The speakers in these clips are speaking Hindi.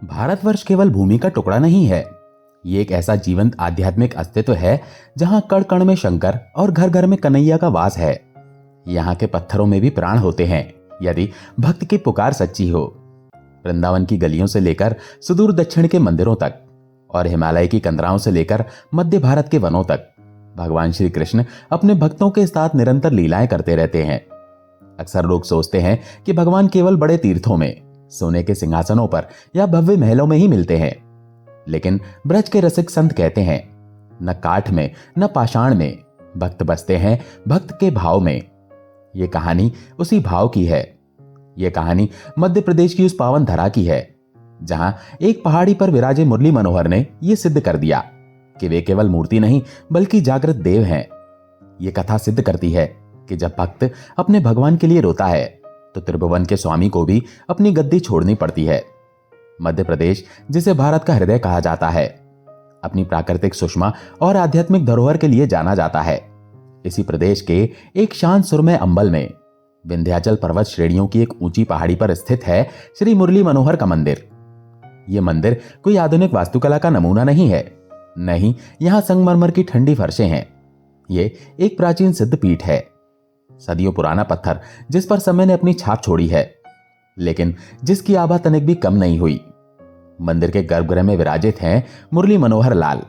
भारतवर्ष केवल भूमि का टुकड़ा नहीं है। ये एक ऐसा जीवंत आध्यात्मिक अस्तित्व है जहां कण कण में शंकर और घर घर में कन्हैया का वास है। यहाँ के पत्थरों में भी प्राण होते हैं यदि भक्त की पुकार सच्ची हो। वृंदावन की गलियों से लेकर सुदूर दक्षिण के मंदिरों तक और हिमालय की कंदराओं से लेकर मध्य भारत के वनों तक भगवान श्री कृष्ण अपने भक्तों के साथ निरंतर लीलाएं करते रहते हैं। अक्सर लोग सोचते हैं कि भगवान केवल बड़े तीर्थों में, सोने के सिंहासनों पर या भव्य महलों में ही मिलते हैं, लेकिन ब्रज के रसिक संत कहते हैं न काठ में न पाषाण में भक्त बसते हैं भक्त के भाव में। ये कहानी उसी भाव की है। ये कहानी मध्य प्रदेश की उस पावन धरा की है जहां एक पहाड़ी पर विराजे मुरली मनोहर ने यह सिद्ध कर दिया कि वे केवल मूर्ति नहीं बल्कि जागृत देव हैं। ये कथा सिद्ध करती है कि जब भक्त अपने भगवान के लिए रोता है तो त्रिभुवन के स्वामी को भी अपनी गद्दी छोड़नी पड़ती है। मध्य प्रदेश, जिसे भारत का हृदय कहा जाता है, अपनी प्राकृतिक सुषमा और आध्यात्मिक धरोहर के लिए जाना जाता है। इसी प्रदेश के एक शांत सुरमय अंबल में विंध्याचल पर्वत श्रेणियों की एक ऊंची पहाड़ी पर स्थित है श्री मुरली मनोहर का मंदिर। यह मंदिर कोई आधुनिक वास्तुकला का नमूना नहीं है। नहीं, यहां संगमरमर की ठंडी फर्शें हैं। ये एक प्राचीन सिद्ध पीठ है, सदियों पुराना पत्थर जिस पर समय ने अपनी छाप छोड़ी है, लेकिन जिसकी आभा तनिक भी कम नहीं हुई। मंदिर के गर्भगृह में विराजित हैं मुरली मनोहर लाल,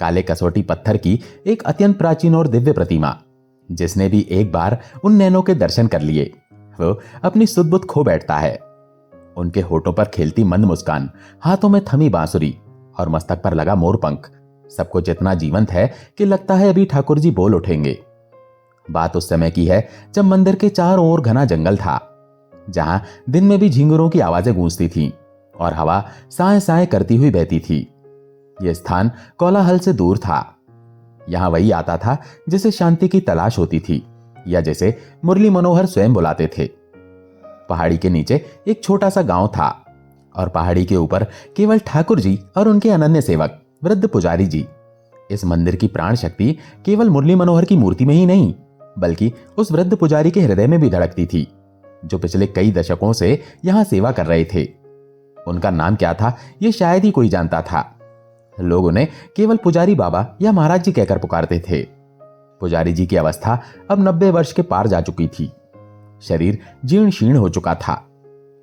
काले कसौटी पत्थर की एक अत्यंत प्राचीन और दिव्य प्रतिमा। जिसने भी एक बार उन नैनों के दर्शन कर लिए वो अपनी सुध बुध खो बैठता है। उनके होठों पर खेलती मंद मुस्कान, हाथों में थमी बांसुरी और मस्तक पर लगा मोरपंख सब कुछ इतना जीवंत है कि लगता है अभी ठाकुर जी बोल उठेंगे। बात उस समय की है जब मंदिर के चारों ओर घना जंगल था, जहां दिन में भी झिंगुरों की आवाजें गूंजती थीं और हवा साए साए करती हुई बहती थी। यह स्थान कोलाहल से दूर था। यहां वही आता था जिसे शांति की तलाश होती थी या जिसे मुरली मनोहर स्वयं बुलाते थे। पहाड़ी के नीचे एक छोटा सा गांव था और पहाड़ी के ऊपर केवल ठाकुर जी और उनके अनन्य सेवक वृद्ध पुजारी जी। इस मंदिर की प्राण शक्ति केवल मुरली मनोहर की मूर्ति में ही नहीं बल्कि उस वृद्ध पुजारी के हृदय में भी धड़कती थी, जो पिछले कई दशकों से यहां सेवा कर रहे थे। उनका नाम क्या था यह शायद ही कोई जानता था। लोग उन्हें केवल पुजारी बाबा या महाराज जी कहकर पुकारते थे। पुजारी जी की अवस्था अब 90 वर्ष के पार जा चुकी थी। शरीर जीर्ण शीर्ण हो चुका था।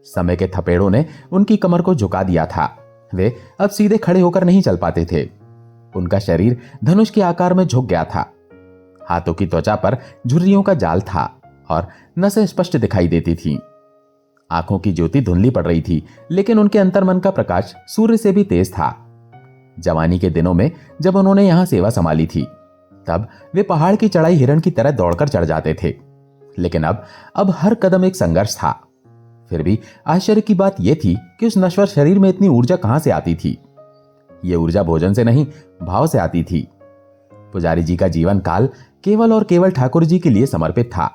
समय के थपेड़ों ने उनकी कमर को झुका दिया था। वे अब सीधे खड़े होकर नहीं चल पाते थे। उनका शरीर धनुष के आकार में झुक गया था। हाथों की त्वचा पर झुर्रियों का जाल था और नसें स्पष्ट दिखाई देती थीं। आंखों की ज्योति धुंधली पड़ रही थी, लेकिन उनके अंतर्मन का प्रकाश सूर्य से भी तेज था। जवानी के दिनों में जब उन्होंने यहां सेवा संभाली थी, तब वे पहाड़ की चढ़ाई हिरण की तरह दौड़कर चढ़ जाते थे, लेकिन अब हर कदम एक संघर्ष था। फिर भी आश्चर्य की बात यह थी कि उस नश्वर शरीर में इतनी ऊर्जा कहां से आती थी। यह ऊर्जा भोजन से नहीं, भाव से आती थी। पुजारी जी का जीवन काल केवल और केवल ठाकुर जी के लिए समर्पित था।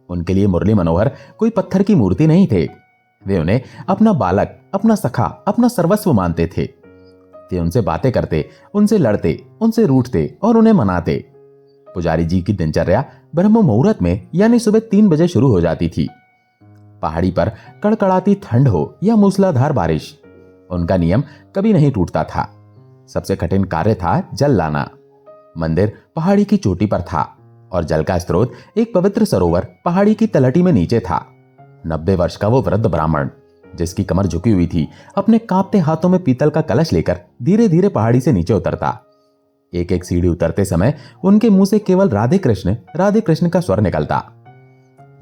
उनके लिए मुरली मनोहर कोई पत्थर की मूर्ति नहीं थे। वे उन्हें अपना बालक, अपना सखा, अपना सर्वस्व मानते थे। वे उनसे बातें करते, उनसे लड़ते, उनसे रूठते और उन्हें मनाते। पुजारी जी की दिनचर्या ब्रह्म मुहूर्त में यानी सुबह 3 बजे शुरू हो जाती थी। पहाड़ी पर कड़कड़ाती ठंड हो या मूसलाधार बारिश, उनका नियम कभी नहीं टूटता था। सबसे कठिन कार्य था जल लाना। मंदिर पहाड़ी की चोटी पर था और जल का स्रोत एक पवित्र सरोवर पहाड़ी की तलहटी में नीचे था। 90 वर्ष का वो वृद्ध ब्राह्मण, जिसकी कमर झुकी हुई थी, अपने कांपते हाथों में पीतल का कलश लेकर धीरे धीरे पहाड़ी से नीचे उतरता। एक एक सीढ़ी उतरते समय उनके मुंह से केवल राधे कृष्ण का स्वर निकलता।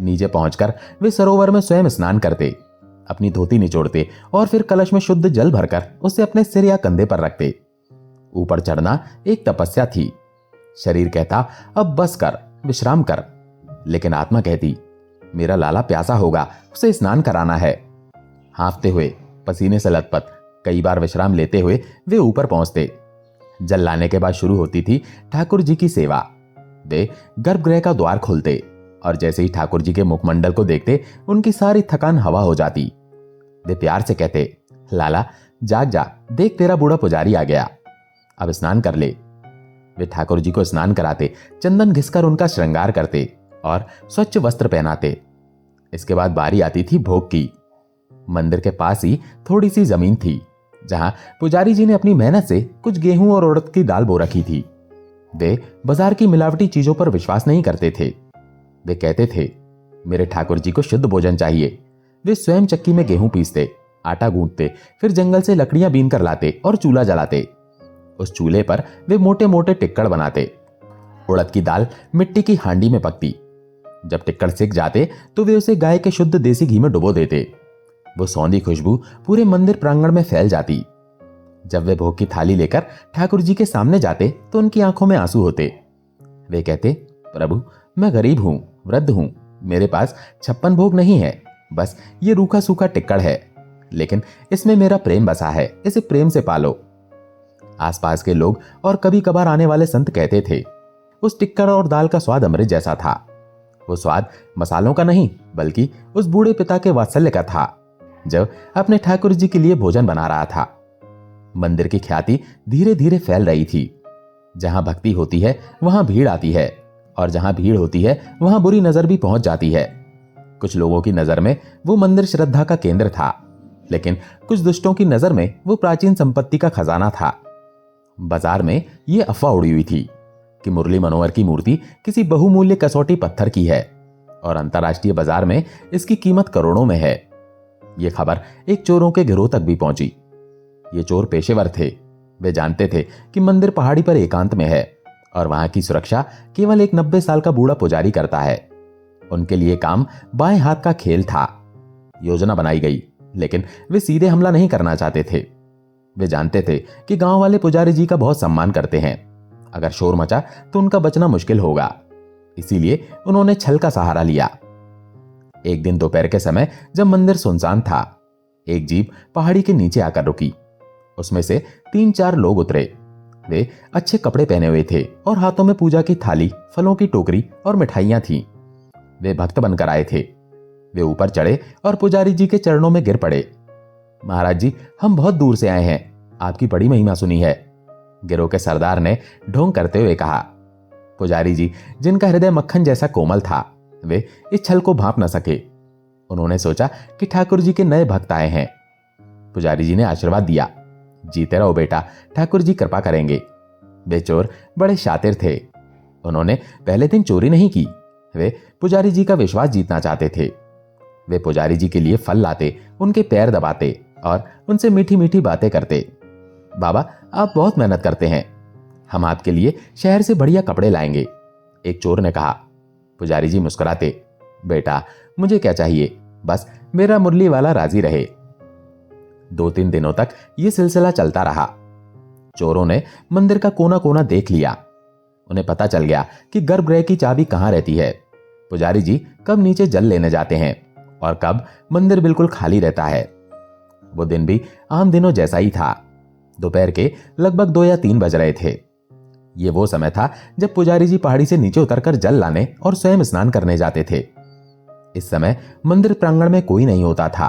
नीचे पहुंचकर वे सरोवर में स्वयं स्नान करते, अपनी धोती निचोड़ते और फिर कलश में शुद्ध जल भरकर उसे अपने सिर या कंधे पर रखते। ऊपर चढ़ना एक तपस्या थी। शरीर कहता अब बस कर, विश्राम कर, लेकिन आत्मा कहती मेरा लाला प्यासा होगा, उसे स्नान कराना है। हाँफते हुए, पसीने से लथपथ, कई बार विश्राम लेते हुए वे ऊपर पहुंचते। जल लाने के बाद शुरू होती थी ठाकुर जी की सेवा। वे गर्भगृह का द्वार खोलते और जैसे ही ठाकुर जी के मुखमंडल को देखते उनकी सारी थकान हवा हो जाती। वे प्यार से कहते लाला जाग जा, देख तेरा बूढ़ा पुजारी आ गया, अब स्नान कर ले। वे ठाकुर जी को स्नान कराते, चंदन घिसकर उनका श्रृंगार करते और स्वच्छ वस्त्र पहनाते। इसके बाद बारी आती थी भोग की। मंदिर के पास ही थोड़ी सी जमीन थी जहां पुजारी जी ने अपनी मेहनत से कुछ गेहूं और उड़द की दाल बो रखी थी। वे बाजार की मिलावटी चीजों पर विश्वास नहीं करते थे। वे कहते थे, मेरे ठाकुर जी को शुद्ध भोजन चाहिए। वे स्वयं चक्की में गेहूं पीसते, आटा गूंथते, फिर जंगल से लकड़ियां बीन कर लाते और चूल्हा जलाते। उस चूल्हे पर वे मोटे मोटे टिक्कड़ बनाते। उड़द की दाल मिट्टी की हांडी में पकती। जब टिक्कड़ सिक जाते तो वे उसे गाय के शुद्ध देसी घी में डुबो देते। वो सौंधी खुशबू पूरे मंदिर प्रांगण में फैल जाती। जब वे भोग की थाली लेकर ठाकुर जी के सामने जाते तो उनकी आंखों में आंसू होते। वे कहते, प्रभु, मैं गरीब हूं, वृद्ध हूं, मेरे पास 56 भोग नहीं है, बस ये रूखा सूखा टिक्कड़ है, लेकिन इसमें मेरा प्रेम बसा है, इसे प्रेम से पालो। आसपास के लोग और कभी कभार आने वाले संत कहते थे, उस टिक्कड़ और दाल का स्वाद अमृत जैसा था। वो स्वाद मसालों का नहीं, बल्कि उस बूढ़े पिता के वात्सल्य का था, जब अपने ठाकुर जी के लिए भोजन बना रहा था। मंदिर की ख्याति धीरे धीरे फैल रही थी। जहां भक्ति होती है वहां भीड़ आती है, और जहां भीड़ होती है वहां बुरी नजर भी पहुंच जाती है। कुछ लोगों की नजर में वो मंदिर श्रद्धा का केंद्र था, लेकिन कुछ दुष्टों की नजर में वो प्राचीन संपत्ति का खजाना था। बाजार में ये अफवाह उड़ी हुई थी कि मुरली मनोहर की मूर्ति किसी बहुमूल्य कसौटी पत्थर की है और अंतर्राष्ट्रीय बाजार में इसकी कीमत करोड़ों में है। यह खबर एक चोरों के गिरोह तक भी पहुंची। ये चोर पेशेवर थे। वे जानते थे कि मंदिर पहाड़ी पर एकांत में है और वहां की सुरक्षा केवल एक 90 साल का बूढ़ा पुजारी करता है। उनके लिए काम बाएं हाथ का खेल था। योजना बनाई गई, लेकिन वे सीधे हमला नहीं करना चाहते थे। वे जानते थे कि गांव वाले पुजारी जी का बहुत सम्मान करते हैं। अगर शोर मचा तो उनका बचना मुश्किल होगा। इसीलिए उन्होंने छल का सहारा लिया। एक दिन दोपहर के समय जब मंदिर सुनसान था, एक जीप पहाड़ी के नीचे आकर रुकी। उसमें से 3-4 लोग उतरे। वे अच्छे कपड़े पहने हुए थे और हाथों में पूजा की थाली, फलों की टोकरी और मिठाइयां थीं। वे भक्त बनकर आए थे। वे ऊपर चढ़े और पुजारी जी के चरणों में गिर पड़े। महाराज जी, हम बहुत दूर से आए हैं, आपकी बड़ी महिमा सुनी है, गिरोह के सरदार ने ढोंग करते हुए कहा। पुजारी जी, जिनका हृदय मक्खन जैसा कोमल था, वे इस छल को भांप न सके। उन्होंने सोचा कि ठाकुर जी के नए भक्त आए हैं। पुजारी जी ने आशीर्वाद दिया, जीते रहो बेटा, ठाकुर जी कृपा करेंगे। वे चोर बड़े शातिर थे। उन्होंने पहले दिन चोरी नहीं की। वे पुजारी जी का विश्वास जीतना चाहते थे। वे पुजारी जी के लिए फल लाते, उनके पैर दबाते और उनसे मीठी मीठी बातें करते। बाबा, आप बहुत मेहनत करते हैं, हम आपके लिए शहर से बढ़िया कपड़े लाएंगे, एक चोर ने कहा। पुजारी जी मुस्कुराते, बेटा, मुझे क्या चाहिए, बस मेरा मुरली वाला राजी रहे। 2-3 दिनों तक यह सिलसिला चलता रहा। चोरों ने मंदिर का कोना कोना देख लिया। उन्हें पता चल गया कि गर्भगृह की चाबी कहां रहती है, पुजारी जी कब नीचे जल लेने जाते हैं और कब मंदिर बिल्कुल खाली रहता है। वो दिन भी आम दिनों जैसा ही था। दोपहर के लगभग 2 या 3 बज रहे थे। ये वो समय था जब पुजारी जी पहाड़ी से नीचे उतरकर जल लाने और स्वयं स्नान करने जाते थे। इस समय मंदिर प्रांगण में कोई नहीं होता था,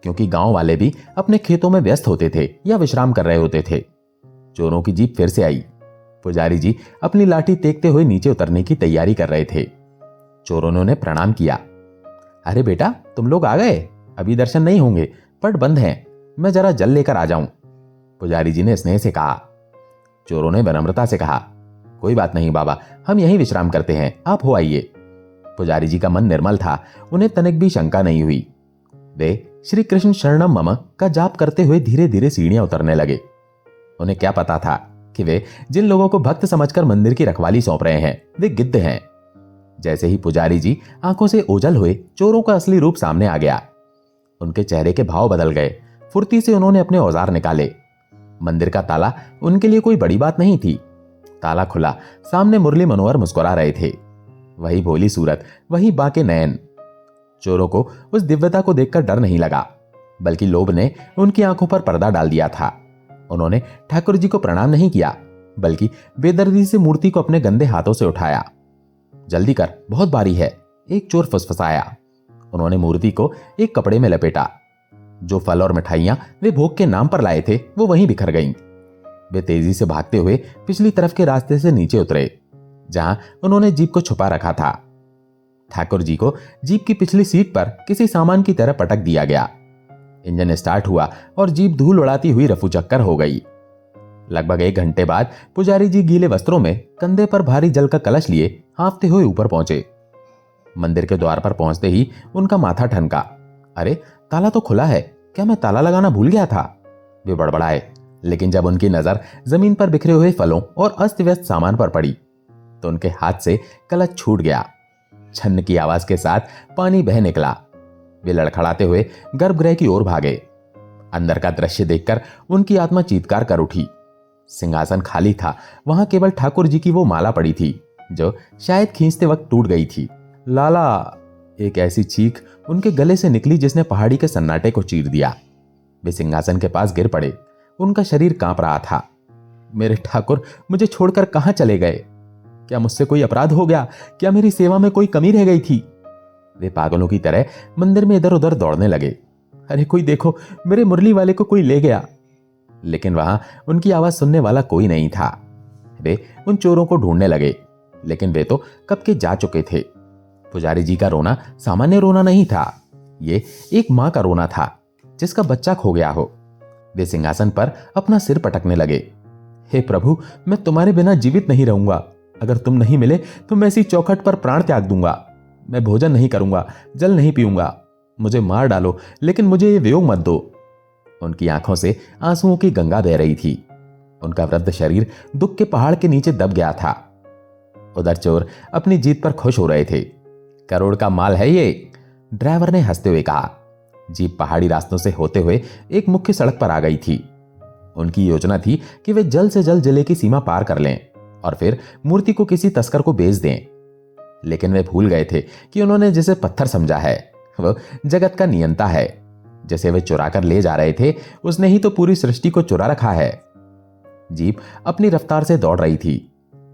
क्योंकि गांव वाले भी अपने खेतों में व्यस्त होते थे या विश्राम कर रहे होते थे। चोरों की जीप फिर से आई। पुजारी जी अपनी लाठी तेकते हुए नीचे उतरने की तैयारी कर रहे थे। चोरों ने उन्हें प्रणाम किया। अरे बेटा, तुम लोग आ गए, अभी दर्शन नहीं होंगे, पट बंद हैं, मैं जरा जल लेकर आ जाऊं, पुजारी जी ने स्नेह से कहा। चोरों ने विनम्रता से कहा, कोई बात नहीं बाबा, हम यहीं विश्राम करते हैं, आप हो आइए। पुजारी जी का मन निर्मल था, उन्हें तनिक भी शंका नहीं हुई। वे श्री कृष्ण शरणम मम का जाप करते हुए धीरे धीरे सीढ़ियां उतरने लगे। उन्हें क्या पता था कि वे जिन लोगों को भक्त समझकर मंदिर की रखवाली सौंप रहे हैं, वे गिद्ध हैं। जैसे ही पुजारी जी आंखों से ओझल हुए, चोरों का असली रूप सामने आ गया। उनके चेहरे के भाव बदल गए। फुर्ती से उन्होंने अपने औजार निकाले। मंदिर का ताला उनके लिए कोई बड़ी बात नहीं थी। ताला खुला, सामने मुरली मनोहर मुस्कुरा रहे थे। वही भोली सूरत, वही बाके नयन। चोरों को उस दिव्यता को देखकर डर नहीं लगा, बल्कि लोभ ने उनकी आंखों पर पर्दा डाल दिया था। उन्होंने ठाकुर जी को प्रणाम नहीं किया, बल्कि बेदर्दी से मूर्ति को अपने गंदे हाथों से उठाया। जल्दी कर, बहुत भारी है, एक चोर फुसफुसाया। उन्होंने मूर्ति को एक कपड़े में लपेटा। जो फल और मिठाइयां वे भोग के नाम पर लाए थे, वो वहीं बिखर गईं। वे तेजी से भागते हुए पिछली तरफ के रास्ते से नीचे उतरे, जहां उन्होंने जीप को छुपा रखा था। ठाकुर जी को जीप की पिछली सीट पर किसी सामान की तरह पटक दिया गया। इंजन स्टार्ट हुआ और जीप धूल उड़ाती हुई रफू चक्कर हो गई। लगभग 1 घंटे बाद पुजारी जी गीले वस्त्रों में कंधे पर भारी जल का कलश लिए हाँफते हुए ऊपर पहुंचे। मंदिर के द्वार पर पहुंचते ही उनका माथा ठनका। अरे, ताला तो खुला है, क्या मैं ताला लगाना भूल गया था? वे बड़बड़ाए, लेकिन जब उनकी नजर जमीन पर बिखरे हुए फलों और अस्त व्यस्त सामान पर पड़ी तो उनके हाथ से कलश छूट गया। छन्न की आवाज के साथ पानी बह निकला। वे लड़खड़ाते हुए गर्भगृह की ओर भागे। अंदर का दृश्य देखकर उनकी आत्मा चीत्कार कर उठी। सिंहासन खाली था, वहां केवल ठाकुर जी की वो माला पड़ी थी जो शायद खींचते वक्त टूट गई थी। लाला! एक ऐसी चीख उनके गले से निकली जिसने पहाड़ी के सन्नाटे को चीर दिया। वे सिंहासन के पास गिर पड़े। उनका शरीर कांप रहा था। मेरे ठाकुर मुझे छोड़कर कहां चले गए? क्या मुझसे कोई अपराध हो गया? क्या मेरी सेवा में कोई कमी रह गई थी? वे पागलों की तरह मंदिर में इधर उधर दौड़ने लगे। अरे कोई देखो, मेरे मुरली वाले को कोई ले गया। लेकिन वहां उनकी आवाज सुनने वाला कोई नहीं था। वे उन चोरों को ढूंढने लगे, लेकिन वे तो कब के जा चुके थे। पुजारी जी का रोना सामान्य रोना नहीं था, ये एक मां का रोना था जिसका बच्चा खो गया हो। वे सिंहासन पर अपना सिर पटकने लगे। हे प्रभु, मैं तुम्हारे बिना जीवित नहीं रहूंगा। अगर तुम नहीं मिले तो मैं इसी चौखट पर प्राण त्याग दूंगा। मैं भोजन नहीं करूंगा, जल नहीं पीऊंगा। मुझे मार डालो, लेकिन मुझे ये वियोग मत दो। उनकी आंखों से आंसुओं की गंगा बह रही थी। उनका वृद्ध शरीर दुख के पहाड़ के नीचे दब गया था। उधर चोर अपनी जीत पर खुश हो रहे थे। करोड़ का माल है ये, ड्राइवर ने हंसते हुए कहा। जीप पहाड़ी रास्तों से होते हुए एक मुख्य सड़क पर आ गई थी। उनकी योजना थी कि वे जल्द से जल्द जिले की सीमा पार कर लें और फिर मूर्ति को किसी तस्कर को बेच दें। लेकिन वे भूल गए थे कि उन्होंने जिसे पत्थर समझा है वो जगत का नियंता है। जिसे वे चुरा कर ले जा रहे थे उसने ही तो पूरी सृष्टि को चुरा रखा है। जीप अपनी रफ्तार से दौड़ रही थी।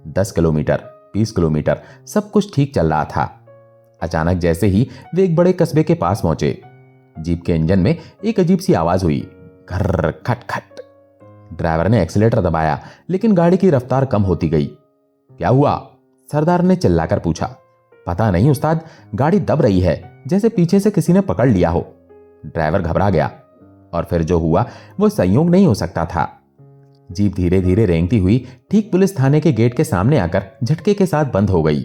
10 किलोमीटर, 20 किलोमीटर, सब कुछ ठीक चल रहा था। अचानक जैसे ही वे एक बड़े कस्बे के पास पहुंचे, जीप के इंजन में एक अजीब सी आवाज हुई, घर खट खट। ड्राइवर ने एक्सीलेटर दबाया, लेकिन गाड़ी की रफ्तार कम होती गई। क्या हुआ? सरदार ने चिल्लाकर पूछा। पता नहीं उस्ताद, गाड़ी दब रही है, जैसे पीछे से किसी ने पकड़ लिया हो। ड्राइवर घबरा गया, और फिर जो हुआ वो संयोग नहीं हो सकता था। जीप धीरे धीरे रेंगती हुई ठीक पुलिस थाने के गेट के सामने आकर झटके के साथ बंद हो गई।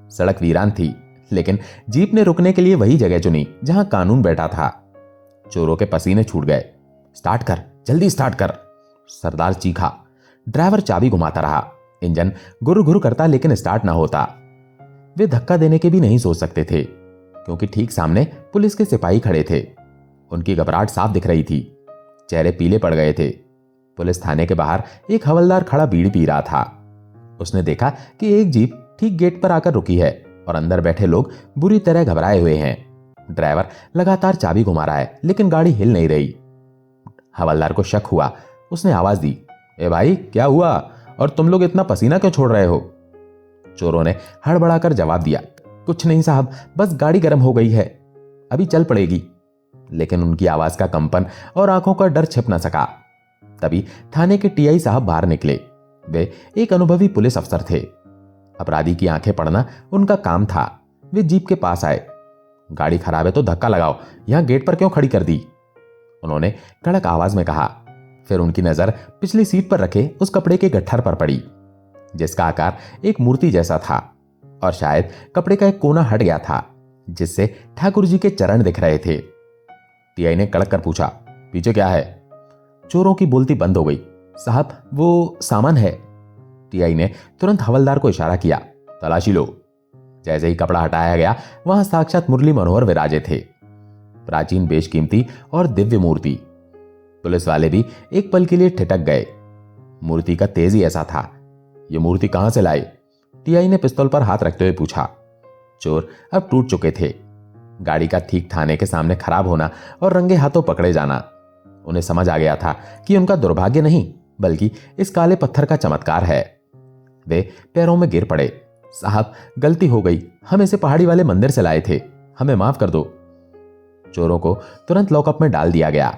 सड़क वीरान थी, लेकिन जीप ने रुकने के लिए वही जगह चुनी जहां कानून बैठा था। चोरों के पसीने छूट गए। स्टार्ट कर, जल्दी स्टार्ट कर, सरदार चीखा। ड्राइवर चाबी घुमाता रहा। इंजन गुरु गुरु करता, लेकिन स्टार्ट ना होता। वे धक्का देने के भी नहीं सोच सकते थे, क्योंकि ठीक सामने पुलिस के सिपाही खड़े थे। उनकी घबराहट साफ दिख रही थी, चेहरे पीले पड़ गए थे। पुलिस थाने के बाहर एक हवलदार खड़ा बीड़ी पी रहा था। उसने देखा कि एक जीप ठीक गेट पर आकर रुकी है और अंदर बैठे लोग बुरी तरह घबराए हुए हैं। ड्राइवर लगातार चाबी घुमा रहा है, लेकिन गाड़ी हिल नहीं रही। हवलदार को शक हुआ। उसने आवाज दी, ए भाई, क्या हुआ? और तुम लोग इतना पसीना क्यों छोड़ रहे हो? चोरों ने हड़बड़ाकर जवाब दिया, कुछ नहीं साहब, बस गाड़ी गर्म हो गई है, अभी चल पड़ेगी। लेकिन उनकी आवाज का कंपन और आंखों का डर छिप न सका। तभी थाने के टीआई साहब बाहर निकले। वे एक अनुभवी पुलिस अफसर थे। अपराधी की आंखें पढ़ना उनका काम था। वे जीप के पास आए। गाड़ी खराब है तो धक्का लगाओ, यहां गेट पर क्यों खड़ी कर दी? उन्होंने कड़क आवाज में कहा। फिर उनकी नजर पिछली सीट पर रखे उस कपड़े के गट्ठर पर पड़ी, जिसका आकार एक मूर्ति जैसा था, और शायद कपड़े का एक कोना हट गया था, जिससे ठाकुर जी के चरण दिख रहे थे। टीआई ने कड़क कर पूछा, पीछे क्या है? चोरों की बोलती बंद हो गई। साहब, वो सामान है। टीआई ने तुरंत हवलदार को इशारा किया, तलाशी लो। जैसे ही कपड़ा हटाया गया, वहां साक्षात मुरली मनोहर विराजे थे, प्राचीन बेशकीमती और दिव्य मूर्ति। पुलिस वाले भी एक पल के लिए ठिठक गए। मूर्ति का तेज ही ऐसा था। यह मूर्ति कहां से लाए? टीआई ने पिस्तौल पर हाथ रखते हुए पूछा। चोर अब टूट चुके थे। गाड़ी का ठीक थाने के सामने खराब होना और रंगे हाथों पकड़े जाना, उन्हें समझ आ गया था कि उनका दुर्भाग्य नहीं, बल्कि इस काले पत्थर का चमत्कार है। वे पैरों में गिर पड़े। साहब, गलती हो गई, हम इसे पहाड़ी वाले मंदिर से लाए थे, हमें माफ कर दो। चोरों को तुरंत लॉकअप में डाल दिया गया।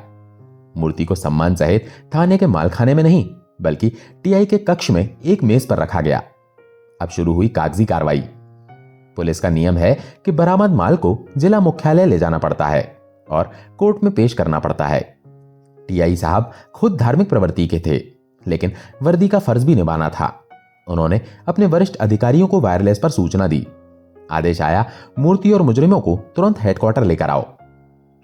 मूर्ति को सम्मान सहित थाने के मालखाने में नहीं, बल्कि टीआई के कक्ष में एक मेज पर रखा गया। अब शुरू हुई कागजी कार्रवाई। पुलिस का नियम है कि बरामद माल को जिला मुख्यालय ले जाना पड़ता है, और कोर्ट में पेश करना पड़ता है। टीआई साहब खुद धार्मिक प्रवृत्ति के थे, लेकिन वर्दी का फर्ज भी निभाना था। उन्होंने अपने वरिष्ठ अधिकारियों को वायरलेस पर सूचना दी। आदेश आया, मूर्ति और मुजरिमों को तुरंत हेडक्वार्टर लेकर आओ।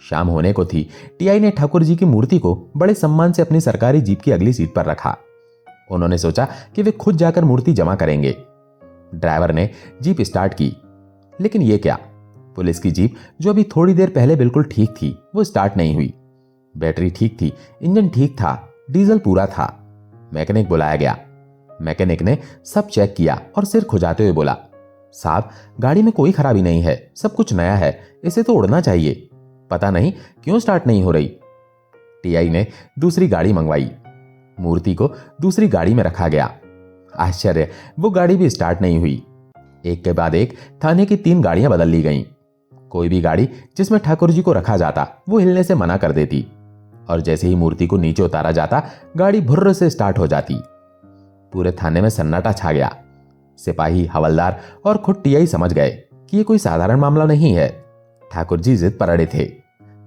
शाम होने को थी। टीआई ने ठाकुर जी की मूर्ति को बड़े सम्मान से अपनी सरकारी जीप की अगली सीट पर रखा। उन्होंने सोचा कि वे खुद जाकर मूर्ति जमा करेंगे। ड्राइवर ने जीप स्टार्ट की, लेकिन यह क्या, पुलिस की जीप जो अभी थोड़ी देर पहले बिल्कुल ठीक थी वो स्टार्ट नहीं हुई। बैटरी ठीक थी, इंजन ठीक था, डीजल पूरा था। मैकेनिक बुलाया गया। मैकेनिक ने सब चेक किया और सिर खुजाते हुए बोला, साहब गाड़ी में कोई खराबी नहीं है, सब कुछ नया है, इसे तो उड़ना चाहिए, पता नहीं क्यों स्टार्ट नहीं हो रही। टीआई ने दूसरी गाड़ी मंगवाई। मूर्ति को दूसरी गाड़ी में रखा गया। आश्चर्य, वो गाड़ी भी स्टार्ट नहीं हुई। एक के बाद एक थाने की 3 गाड़ियां बदल ली गईं। कोई भी गाड़ी जिसमें ठाकुर जी को रखा जाता वो हिलने से मना कर देती, और जैसे ही मूर्ति को नीचे उतारा जाता गाड़ी भुर्र से स्टार्ट हो जाती। पूरे थाने में सन्नाटा छा गया। सिपाही, हवलदार और खुद टीआई समझ गए कि ये कोई साधारण मामला नहीं है। ठाकुर जी जिद पर अड़े थे।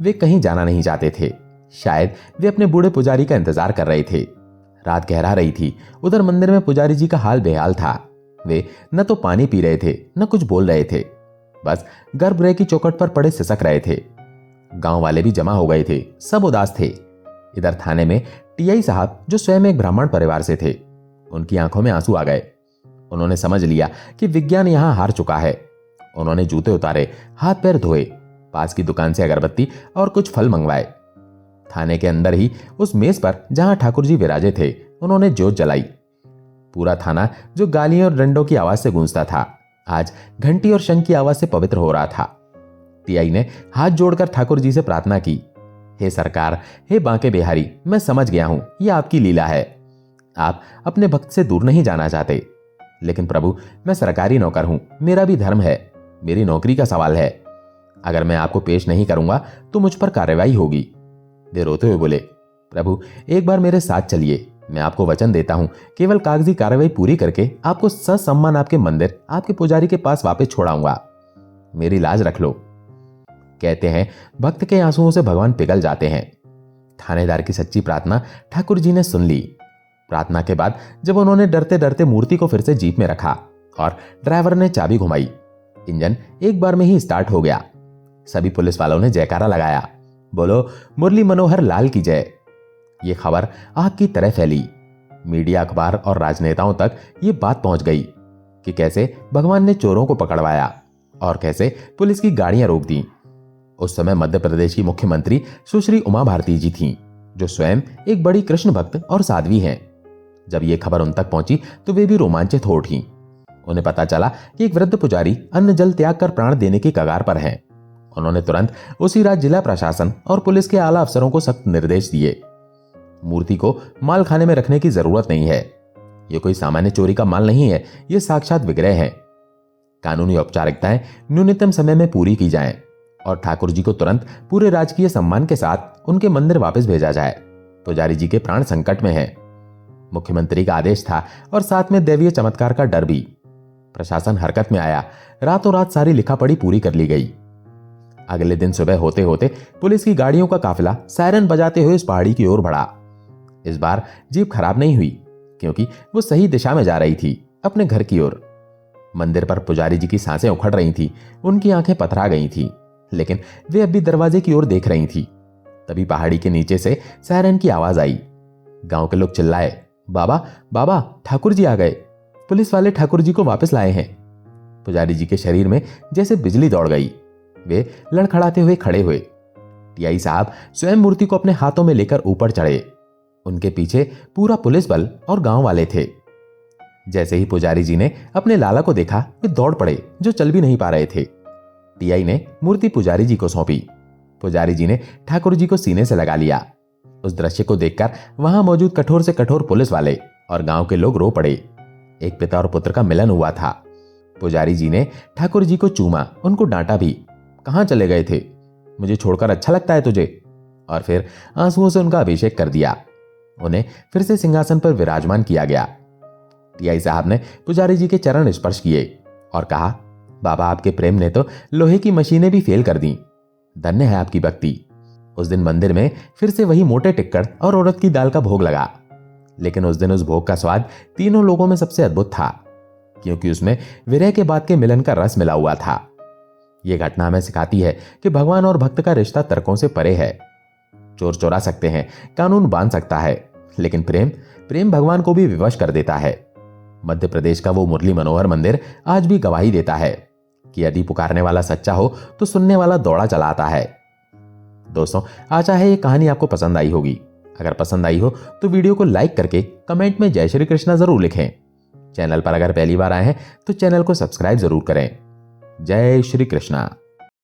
वे कहीं जाना नहीं चाहते थे। शायद वे अपने बूढ़े पुजारी का इंतजार कर रहे थे। रात गहरा रही थी। उधर मंदिर में पुजारी जी का हाल बेहाल था। वे न तो पानी पी रहे थे न कुछ बोल रहे थे, बस गर्भगृह की चौखट पर पड़े सिसक रहे थे। गांव वाले भी जमा हो गए थे, सब उदास थे। इधर थाने में टीआई साहब, जो स्वयं एक ब्राह्मण परिवार से थे, उनकी आंखों में आंसू आ गए। उन्होंने समझ लिया कि विज्ञान यहां हार चुका है। उन्होंने जूते उतारे, हाथ पैर धोए, पास की दुकान से अगरबत्ती और कुछ फल मंगवाए। थाने के अंदर ही उस मेज पर जहां ठाकुर जी विराजे थे, उन्होंने जोत जलाई। पूरा थाना, जो गालियों और डंडों की आवाज से गूंजता था, आज घंटी और शंख की आवाज से पवित्र हो रहा था। टीआई ने हाथ जोड़कर ठाकुर जी से प्रार्थना की, हे सरकार, हे बांके बिहारी, मैं समझ गया हूं यह आपकी लीला है। आप अपने भक्त से दूर नहीं जाना चाहते, लेकिन प्रभु, मैं सरकारी नौकर हूं, मेरा भी धर्म है, मेरी नौकरी का सवाल है। अगर मैं आपको पेश नहीं करूंगा तो मुझ पर कार्रवाई होगी। वे रोते हुए बोले, प्रभु एक बार मेरे साथ चलिए, मैं आपको वचन देता हूं, केवल कागजी कार्रवाई पूरी करके आपको ससम्मान आपके मंदिर, आपके पुजारी के पास वापस छोड़ाऊंगा। मेरी लाज रख लो। कहते हैं भक्त के आंसुओं से भगवान पिघल जाते हैं। थानेदार की सच्ची प्रार्थना ठाकुर जी ने सुन ली। प्रार्थना के बाद जब उन्होंने डरते डरते मूर्ति को फिर से जीप में रखा और ड्राइवर ने चाबी घुमाई, इंजन एक बार में ही स्टार्ट हो गया। सभी पुलिस वालों ने जयकारा लगाया, बोलो मुरली मनोहर लाल की जय। ये खबर आग की तरह फैली। मीडिया, अखबार और राजनेताओं तक ये बात पहुंच गई कि कैसे भगवान ने चोरों को पकड़वाया और कैसे पुलिस की गाड़ियां रोक दी। उस समय मध्य प्रदेश की मुख्यमंत्री सुश्री उमा भारती जी थीं, जो स्वयं एक बड़ी कृष्ण भक्त और साध्वी हैं। जब ये खबर उन तक पहुंची तो वे भी रोमांचित हो उठी। उन्हें पता चला कि एक वृद्ध पुजारी अन्न जल त्याग कर प्राण देने की कगार पर हैं। उन्होंने तुरंत उसी रात जिला प्रशासन और पुलिस के आला अफसरों को सख्त निर्देश दिए। मूर्ति को माल खाने में रखने की जरूरत नहीं है। यह कोई सामान्य चोरी का माल नहीं है, यह साक्षात विग्रह है। कानूनी औपचारिकताएं न्यूनतम समय में पूरी की जाएं और ठाकुर जी को तुरंत पूरे राजकीय सम्मान के साथ उनके मंदिर वापस भेजा जाए। पुजारी जी के प्राण संकट में हैं। मुख्यमंत्री का आदेश था और साथ में दैवीय चमत्कार का डर भी। प्रशासन हरकत में आया। रातों रात सारी लिखापढ़ी पूरी कर ली गई। अगले दिन सुबह होते होते पुलिस की गाड़ियों का काफिला सायरन बजाते हुए इस पहाड़ी की ओर बढ़ा। इस बार जीप खराब नहीं हुई, क्योंकि वो सही दिशा में जा रही थी, अपने घर की ओर। मंदिर पर पुजारी जी की सांसें उखड़ रही थी, उनकी आंखें पथरा गई थी, लेकिन वे अब भी दरवाजे की ओर देख रही थी। तभी पहाड़ी के नीचे से सायरन की आवाज आई। गांव के लोग चिल्लाए, बाबा बाबा, ठाकुर जी आ गए, पुलिस वाले ठाकुर जी को वापस लाए हैं। पुजारी जी के शरीर में जैसे बिजली दौड़ गई। वे लड़खड़ाते हुए खड़े हुए। टीआई साहब स्वयं मूर्ति को अपने हाथों में लेकर ऊपर चढ़े। उनके पीछे पूरा पुलिस बल और गांव वाले थे। जैसे ही पुजारी जी ने अपने लाला को देखा, वे दौड़ पड़े, जो चल भी नहीं पा रहे थे। टीआई ने मूर्ति पुजारी जी को सौंपी। पुजारी जी ने ठाकुर जी को सीने से लगा लिया। उस दृश्य को देखकर वहां मौजूद कठोर से कठोर पुलिस वाले और गांव के लोग रो पड़े। एक पिता और पुत्र का मिलन हुआ था। पुजारी जी ने ठाकुर जी को चूमा, उनको डांटा भी। कहां चले गए थे? मुझे छोड़कर अच्छा लगता है तुझे? और फिर आंसुओं से उनका अभिषेक कर दिया। उन्हें फिर से सिंहासन पर विराजमान किया गया। टीआई साहब ने पुजारी जी के चरण स्पर्श किए और कहा, बाबा आपके प्रेम ने तो लोहे की मशीनें भी फेल कर दी। धन्य है आपकी भक्ति। उस दिन मंदिर में फिर से वही मोटे टिक्कड़ और उड़द की दाल का भोग लगा। लेकिन उस दिन उस भोग का स्वाद तीनों लोगों में सबसे अद्भुत था, क्योंकि उसमें विरह के बाद के मिलन का रस मिला हुआ था। यह घटना हमें सिखाती है कि भगवान और भक्त का रिश्ता तर्कों से परे है। चोर चुरा सकते हैं, कानून बांध सकता है, लेकिन प्रेम प्रेम भगवान को भी विवश कर देता है। मध्य प्रदेश का वो मुरली मनोहर मंदिर आज भी गवाही देता है कि यदि पुकारने वाला सच्चा हो तो सुनने वाला दौड़ा चला आता है। दोस्तों, आशा है ये कहानी आपको पसंद आई होगी। अगर पसंद आई हो तो वीडियो को लाइक करके कमेंट में जय श्री कृष्णा जरूर लिखें। चैनल पर अगर पहली बार आए हैं तो चैनल को सब्सक्राइब जरूर करें। जय श्री कृष्णा।